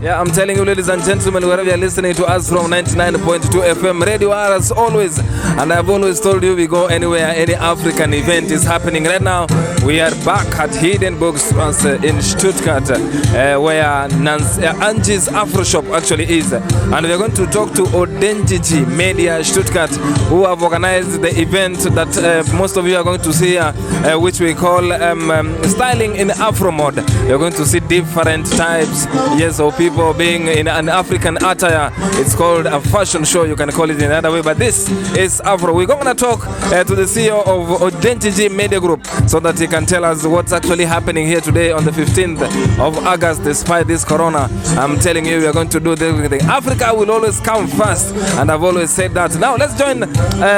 Yeah, I'm telling you, ladies and gentlemen, wherever you're listening to us from 99.2 FM Radio R as always. And I've always told you, we go anywhere, any African event is happening. Right now, we are back at Hidden Books in Stuttgart, where Angie's Afro Shop actually is. And we're going to talk to Odenjiji Media Stuttgart, who have organized the event that most of you are going to see, which we call styling in Afro mode. You're going to see different types, yes, of people being in an African attire. It's called a fashion show, you can call it in another way, but this is Afro. We're going to talk to the CEO of Odenjiji Media Group so that he can tell us what's actually happening here today on the 15th of August despite this corona. I'm telling you, we are going to do everything. Africa will always come first, and I've always said that. Now let's join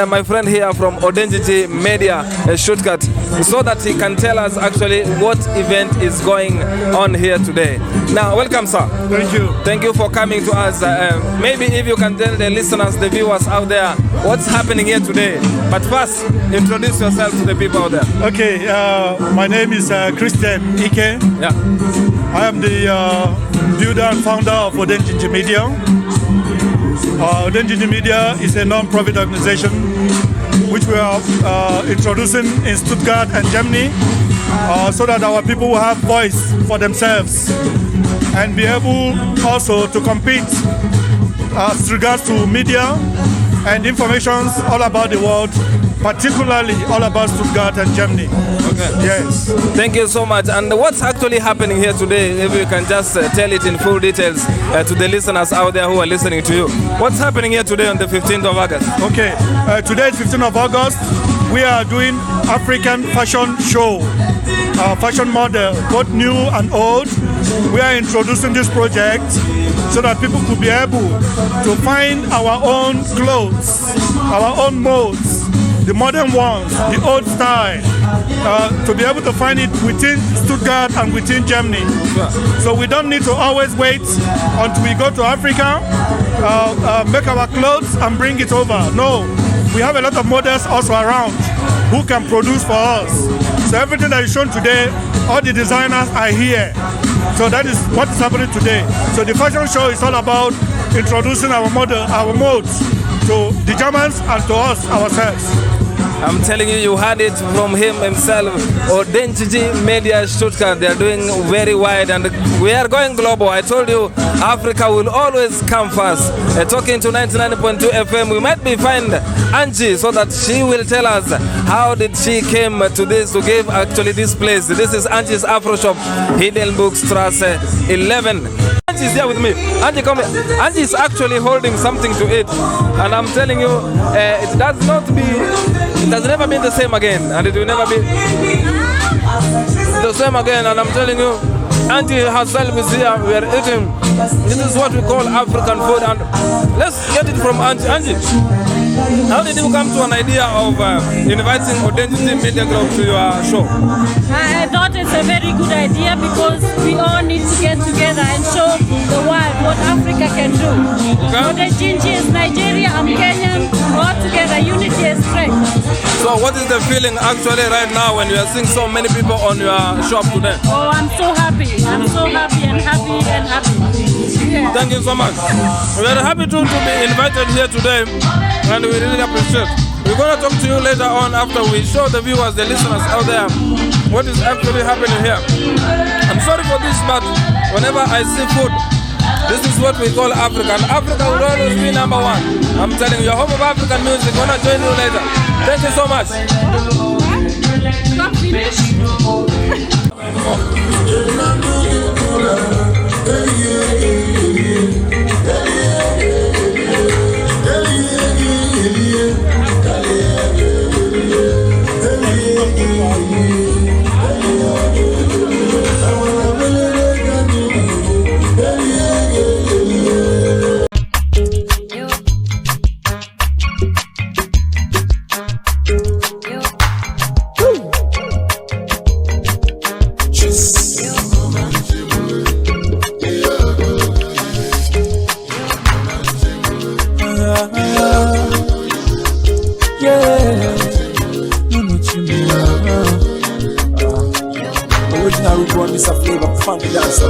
my friend here from Odenjiji Media Stuttgart so that he can tell us actually what event is going on here today. Now, welcome, sir. Thank you. Thank you for coming to us. Maybe if you can tell the listeners, the viewers out there, what's happening here today. But first, introduce yourself to the people out there. Okay, my name is Christian Ike. Yeah. I am the builder and founder of Odenjiji Media. Odenjiji Media is a non-profit organization which we are introducing in Stuttgart and Germany so that our people will have voice for themselves and be able also to compete as regards to media and information all about the world, particularly all about Stuttgart and Germany. Okay. Yes. Thank you so much. And what's actually happening here today, if you can just tell it in full details to the listeners out there who are listening to you. What's happening here today on the 15th of August? Okay, today is 15th of August. We are doing African fashion show. Fashion model, both new and old. We are introducing this project so that people could be able to find our own clothes, our own molds, the modern ones, the old style, to be able to find it within Stuttgart and within Germany. So we don't need to always wait until we go to Africa, make our clothes and bring it over. No, we have a lot of models also around who can produce for us. So everything that is shown today, all the designers are here. So that is what is happening today. So the fashion show is all about introducing our model, our modes to the Germans and to us ourselves. I'm telling you, you heard it from him himself. Odenjiji Media Stuttgart, they are doing very wide and we are going global. I told you, Africa will always come first. Talking to 99.2 FM, we might be find Angie so that she will tell us how did she came to this, to give actually this place. This is Angie's Afro Shop, Hidden Books Strasse 11. Angie is here with me. Angie, come here. Angie is actually holding something to eat. And I'm telling you, it has never been the same again. And it will never be the same again. And I'm telling you, Angie herself is here. We are eating. This is what we call African food. And let's get it from Angie. Angie, how did you come to an idea of inviting Odenjiji Media Group to your show? I thought it's a very good idea because we all need to get together and show the world what Africa can do. Okay. Odenjiji is Nigeria, I'm Kenyan, all together, unity is strength. So what is the feeling actually right now when you are seeing so many people on your shop today? Oh, I'm so happy. I'm so happy and happy and happy. Yeah. Thank you so much. We are happy to be invited here today and we really appreciate. We're going to talk to you later on after we show the viewers, the listeners out there, what is actually happening here. I'm sorry for this, but whenever I see food, this is what we call Africa. And Africa will always be number one. I'm telling you, home of African music. We're going to join you later. Thank you so much. Come finish. Original root one, Mr. Flavor, funky dancer,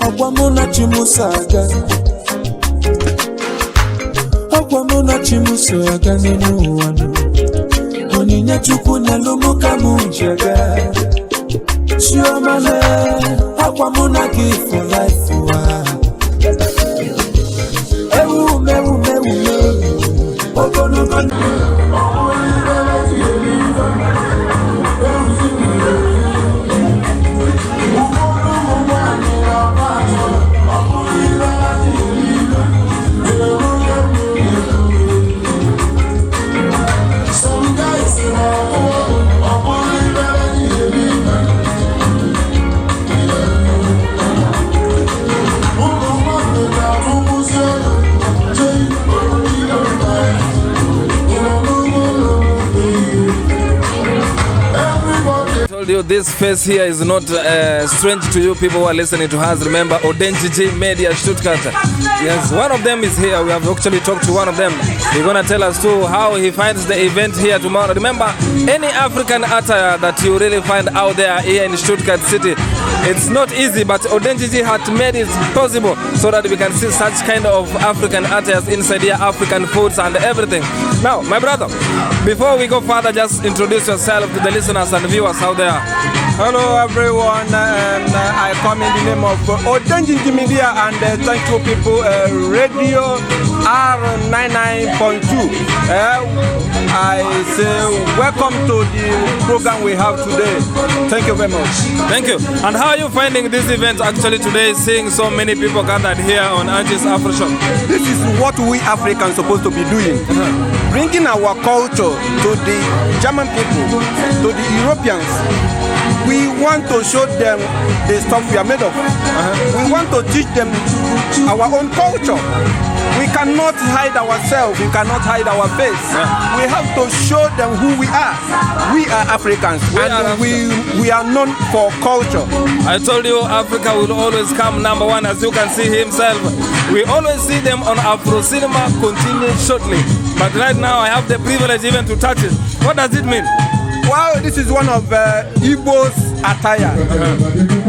Akwamuna chimusaga Akwamuna chimusaga ninu wanu Oninya chukuna lumuka munjaga Sure mane Akwamuna give for life Ewu Ogono This face here is not strange to you people who are listening to us. Remember, Odenjiji Media Stuttgart. Yes, one of them is here. We have actually talked to one of them. He's going to tell us too how he finds the event here tomorrow. Remember, any African attire that you really find out there here in Stuttgart City, it's not easy, but Odenjiji had made it possible so that we can see such kind of African attires inside here, African foods and everything. Now, my brother, before we go further, just introduce yourself to the listeners and viewers out there. Hello everyone, and I come in the name of Odenjiji Media, and thank you people, Radio R99.2. I say welcome to the program we have today. Thank you very much. Thank you. And how are you finding this event actually today, seeing so many people gathered here on Angie's Afro Shop? This is what we Africans supposed to be doing. Bringing our culture to the German people, to the Europeans. We want to show them the stuff we are made of. We want to teach them our own culture. We cannot hide ourselves. We cannot hide our face. We have to show them who we are. We are Africans, we are known for culture. I told you Africa will always come number one, as you can see himself. We always see them on Afro Cinema. Continue shortly. But right now I have the privilege even to touch it. What does it mean? Wow, this is one of Igbo's attire.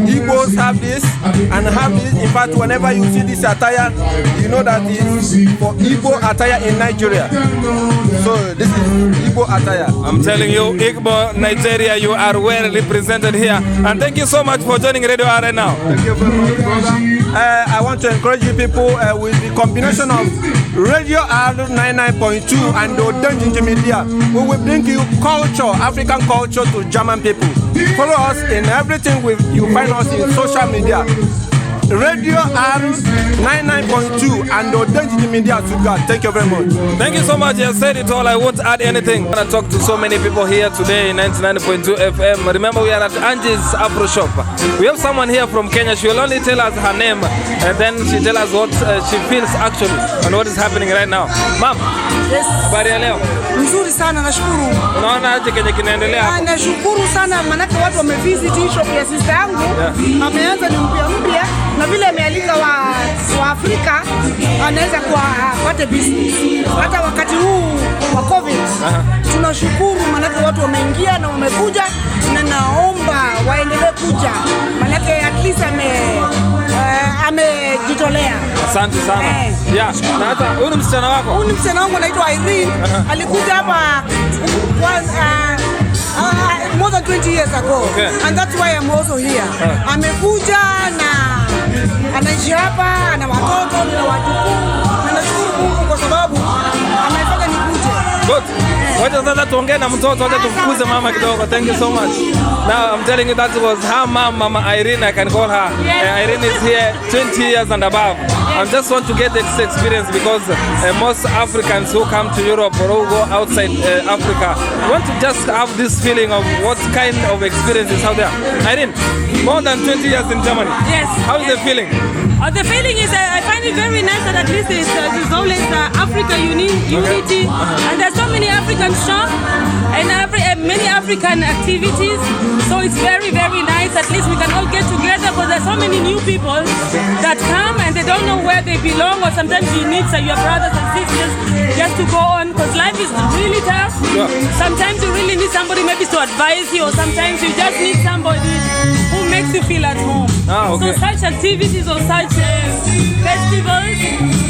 Igbos have this and have this. In fact, whenever you see this attire, you know that it's for Igbo attire in Nigeria. So this is Igbo attire. I'm telling you, Igbo, Nigeria, you are well represented here. And thank you so much for joining Radio R right now. Thank you very much, brother. I want to encourage you people with the combination of Radio R99.2 and Odenjiji Media. We will bring you culture, African culture to German people. Follow us in everything you find us in social media. Radio R99.2 and Odenjiji Media Stuttgart. Thank you very much. Thank you so much. You said it all. I won't add anything. I'm going to talk to so many people here today in 99.2 FM. Remember, we are at Angie's Afro Shop. We have someone here from Kenya. She will only tell us her name and then she tell us what she feels actually and what is happening right now. Ma'am. Yes. Habari ya leo? Nzuri sana, nashukuru. Unaona aje kenye kinaendelea hapo? Nashukuru sana manake watu wamevisit hii shop ya sister yangu. Ameanza ni mpya na vile amealika wa Afrika anaweza kupata business. Hata wakati huu wa COVID. Tunashukuru manake watu wameingia na wamekuja na naomba waendelee kuja. Manake at least amejitolea. Asante sana. Yeah. Na hata huyu ni msichana wako? Huyu ni msichana wangu anaitwa Irene. Alikuja hapa more than 20 years ago. Okay. And that's why I'm also here. Amekuja na anaishi hapa, ana watoto na wajukuu. Na nashukuru Mungu kwa sababu amefanya nikuje. Good. Wacha sasa tuongee na mtoto, wacha tufukuze mama kidogo. Thank you so much. Now I'm telling you that was her mom, Mama Irene, I can call her. Irene is here 20 years and above. I just want to get this experience because most Africans who come to Europe or who go outside Africa want to just have this feeling of what kind of experience is out there. Irene, more than 20 years in Germany. Yes. How is the feeling? The feeling is I find it very nice that at least there's always Africa unity, and there's so many African shops and many African activities. So it's very, very nice. At least we can all get together because there's so many new people that come and they don't know where they belong, or sometimes you need your brothers and sisters just to go on because life is really tough. Yeah. Sometimes you really need somebody maybe to advise you, or sometimes you just need somebody who makes you feel at home. Okay. So such activities or such festivals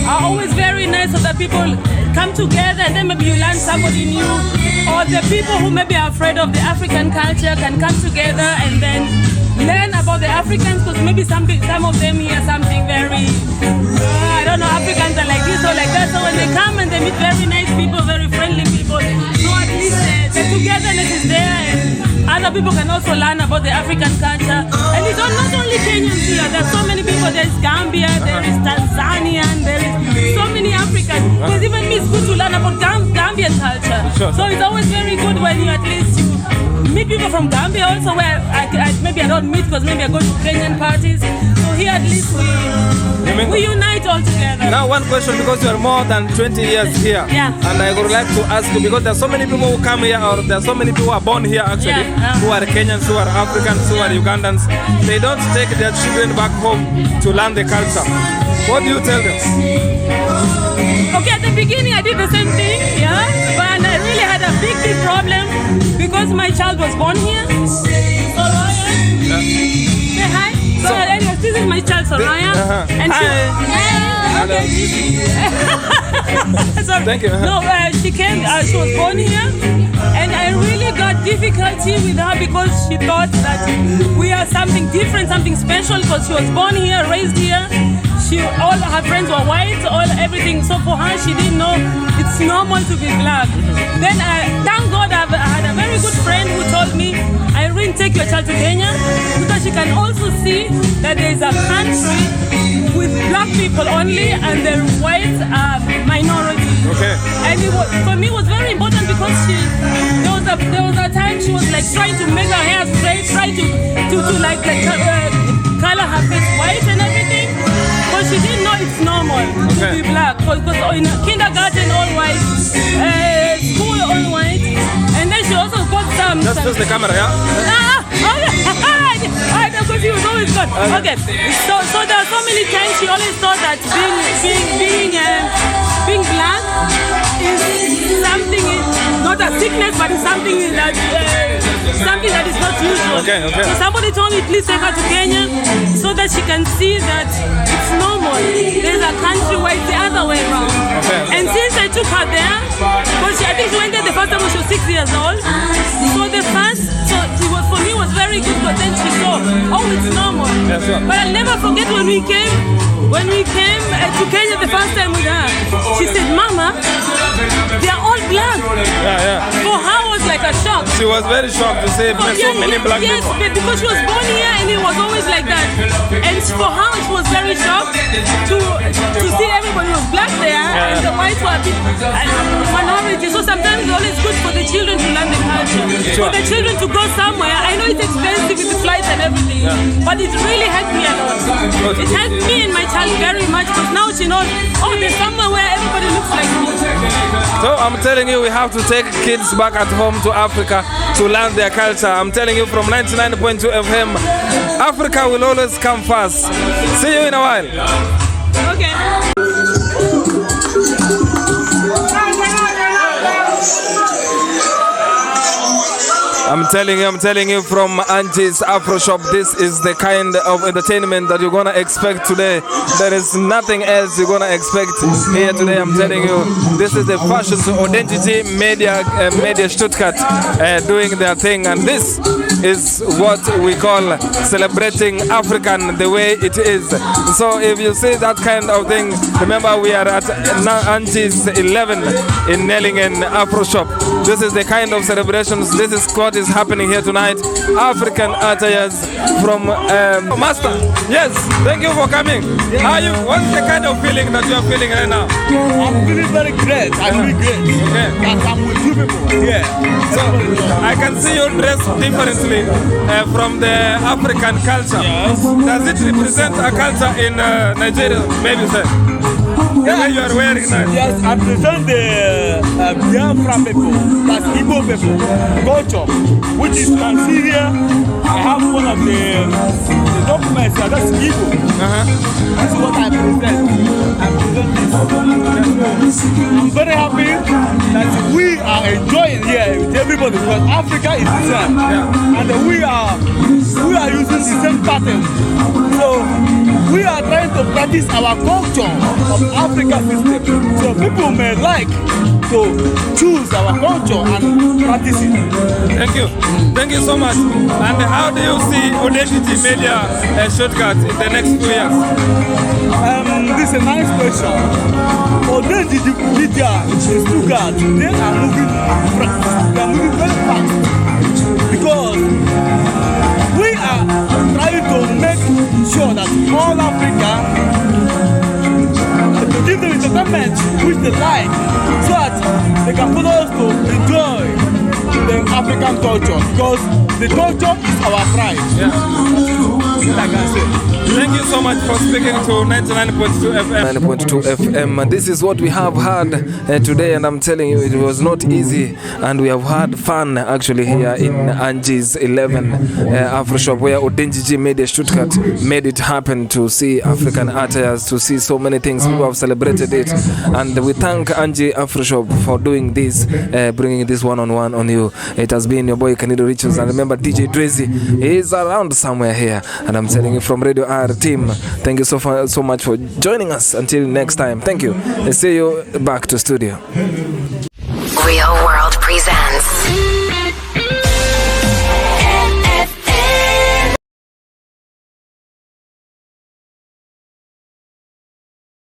are always very nice, so that people come together and then maybe you learn somebody new, or the people who maybe are afraid of the African culture can come together and then learn about the Africans, because maybe some of them hear something very, I don't know, Africans are like this or like that. So when they come and they meet very nice people, very friendly people, so at least the togetherness is there, and other people can also learn about the African culture. And it's not only Kenyans here, there's so many people. There's Gambia, there is Tanzanian, there is so many Africans. Because even me, it's good to learn about Gambian culture. Sure. So it's always very good when you at least meet people from Gambia also, where maybe I don't meet because maybe I go to Kenyan parties. So here at least we unite all together. Now one question, because you are more than 20 years here, and I would like to ask you, because there are so many people who come here, or there are so many people who are born here actually, who are Kenyans, who are Africans, who are Ugandans. They don't take their children back home to learn the culture. What do you tell them? Okay, at the beginning I did the same thing, but I really had a big problem because my child was born here. Soraya, say hi. So anyways, this is my child Soraya, and Sorry. Thank you. No, she came. She was born here, and I really got difficulty with her because she thought that we are something different, something special, because she was born here, raised here. All her friends were white, everything. So for her, she didn't know it's normal to be black. Then thank God I had a very good friend who told me, Irene, take your child to Kenya, because she can also see that there is a country with black people only and the whites are minority. Okay. And for me it was very important because there was a time she was like trying to make her hair straight, trying to color her face white and everything. But she didn't know it's normal to be black, because in kindergarten all white, school all white, and then she also got some. Just the camera, Okay. Because he was always good. Okay. So there are so many times she always thought that being black is something, not a sickness, but it's something that is not usual. Okay. So somebody told me, please take her to Kenya so that she can see that it's normal. There's a country where it's the other way around. Okay. And since I took her there, but I think she went there the first time when she was 6 years old. So for me it was very good, but then she saw, it's normal. Yes, sir. But I'll never forget when we came to Kenya the first time with her. She said, Mama, they are all black. For her it was like a shock. She was very shocked to say there's so many black people. Yes, because she was born here and it was always like that. And for her it was very shocked to see everybody was black there and the whites were a bit minority. So sometimes it's always good for the children to learn the culture. Sure. For the children to go somewhere. I know it's expensive with the flights and everything, but it really helped me a lot. It helped me and my child very much, because now she knows, there's somewhere where everybody looks like me. So I'm telling you, we have to take kids back at home to Africa to learn their culture. I'm telling you, from 99.2 FM, Africa will always come first. See you in a while. Okay. I'm telling you from Angie's Afro Shop, this is the kind of entertainment that you're gonna expect today. There is nothing else you're gonna expect here today. I'm telling you, this is the Fashion Identity Media Stuttgart doing their thing, and this is what we call celebrating African the way it is. So if you see that kind of thing, remember we are at Angie's 11 in Nellingen Afro Shop. This is the kind of celebrations. This is what is happening here tonight. African attires from Master. Yes, thank you for coming. How are you? What's the kind of feeling that you are feeling right now? I'm feeling very great. I'm really great. Okay. I'm with you people. Yeah. So I can see you dressed differently from the African culture. Yes. Does it represent a culture in Nigeria? Maybe say. The way you are wearing now. Yes, I present the Biafra people, that's Igbo people, culture, which is Tanzania. I have one of the documents are just evil. That's what I present. I present this. I'm very happy that we are enjoying here with everybody because Africa is the same. And we are using the same pattern. So we are trying to practice our culture of Africa system. So people may like to choose our culture and practice it. Thank you. Thank you so much. And how do you see Identity Media Shortcut in the next 2 years? This is a nice question. Identity Media in Stuttgart, they are moving very fast because we are trying to make sure that all Africa give them entertainment which they like so that they can follow us to enjoy the African culture because the culture is our pride. Like I said. Thank you so much for speaking to 99.2 FM. 99.2 FM. This is what we have had today, and I'm telling you, it was not easy, and we have had fun actually here in Angie's 11 Afro Shop, where Identity Media Stuttgart made it happen to see African attires, to see so many things. People have celebrated it, and we thank Angie Afro Shop for doing this, bringing this one-on-one on you. It has been your boy Canido Richards, and remember DJ Drazy is around somewhere here, and I'm telling you from Radio R team, thank you so much for joining us. Until next time, thank you, and see you back to studio. Real World presents